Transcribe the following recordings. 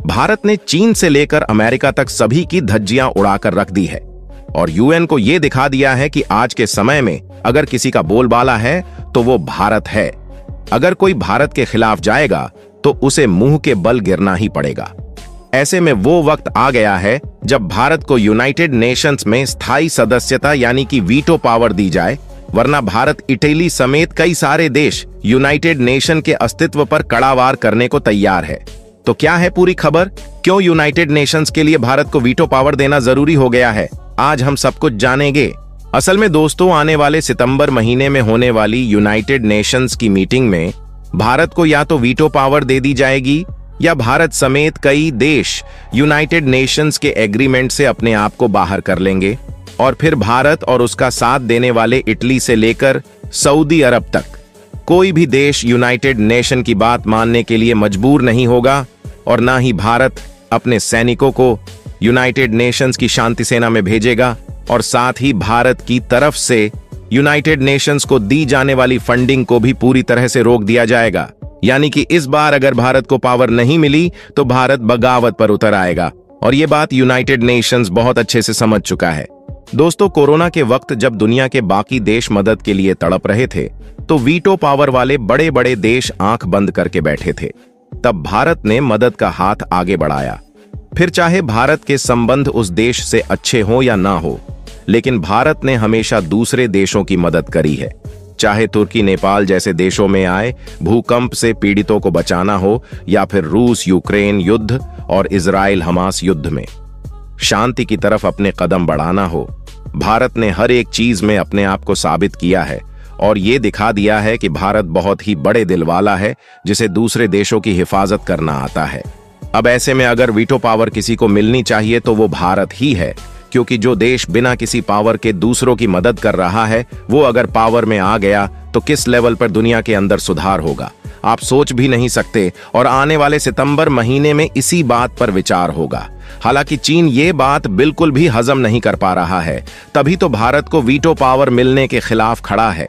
भारत ने चीन से लेकर अमेरिका तक सभी की धज्जियां उड़ाकर रख दी है और यूएन को यह दिखा दिया है कि आज के समय में अगर किसी का बोलबाला है तो वो भारत है। अगर कोई भारत के खिलाफ जाएगा तो उसे मुंह के बल गिरना ही पड़ेगा। ऐसे में वो वक्त आ गया है जब भारत को यूनाइटेड नेशंस में स्थायी सदस्यता यानी कि वीटो पावर दी जाए, वरना भारत इटली समेत कई सारे देश यूनाइटेड नेशन के अस्तित्व पर कड़ा वार करने को तैयार है। तो क्या है पूरी खबर? क्यों यूनाइटेड नेशंस के लिए भारत को वीटो पावर देना जरूरी हो गया है? आज हम सब कुछ जानेंगे। असल में दोस्तों, आने वाले सितंबर महीने में होने वाली यूनाइटेड नेशंस की मीटिंग में भारत को या तो वीटो पावर दे दी जाएगी या भारत समेत कई देश यूनाइटेड नेशंस के एग्रीमेंट से अपने आप को बाहर कर लेंगे और फिर भारत और उसका साथ देने वाले इटली से लेकर सऊदी अरब तक कोई भी देश यूनाइटेड नेशन की बात मानने के लिए मजबूर नहीं होगा और ना ही भारत अपने सैनिकों को यूनाइटेड नेशंस की शांति सेना में भेजेगा और साथ ही भारत की तरफ से यूनाइटेड नेशंस को दी जाने वाली फंडिंग को भी पूरी तरह से रोक दिया जाएगा। यानी कि इस बार अगर भारत को पावर नहीं मिली तो भारत बगावत पर उतर आएगा और ये बात यूनाइटेड नेशंस बहुत अच्छे से समझ चुका है। दोस्तों, कोरोना के वक्त जब दुनिया के बाकी देश मदद के लिए तड़प रहे थे तो वीटो पावर वाले बड़े बड़े देश आंख बंद करके बैठे थे। तब भारत ने मदद का हाथ आगे बढ़ाया। फिर चाहे भारत के संबंध उस देश से अच्छे हो या ना हो, लेकिन भारत ने हमेशा दूसरे देशों की मदद करी है। चाहे तुर्की नेपाल जैसे देशों में आए भूकंप से पीड़ितों को बचाना हो या फिर रूस यूक्रेन युद्ध और इजराइल हमास युद्ध में शांति की तरफ अपने कदम बढ़ाना हो, भारत ने हर एक चीज में अपने आप को साबित किया है और ये दिखा दिया है कि भारत बहुत ही बड़े दिल वाला है जिसे दूसरे देशों की हिफाजत करना आता है। अब ऐसे में अगर वीटो पावर किसी को मिलनी चाहिए तो वो भारत ही है, क्योंकि जो देश बिना किसी पावर के दूसरों की मदद कर रहा है वो अगर पावर में आ गया तो किस लेवल पर दुनिया के अंदर सुधार होगा आप सोच भी नहीं सकते। और आने वाले सितंबर महीने में इसी बात पर विचार होगा। हालांकि चीन ये बात बिल्कुल भी हजम नहीं कर पा रहा है, तभी तो भारत को वीटो पावर मिलने के खिलाफ खड़ा है।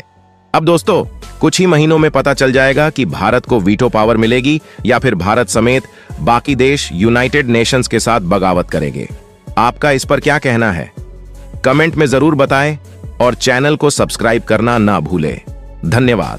अब दोस्तों, कुछ ही महीनों में पता चल जाएगा कि भारत को वीटो पावर मिलेगी या फिर भारत समेत बाकी देश यूनाइटेड नेशंस के साथ बगावत करेंगे। आपका इस पर क्या कहना है? कमेंट में जरूर बताएं और चैनल को सब्सक्राइब करना ना भूलें। धन्यवाद।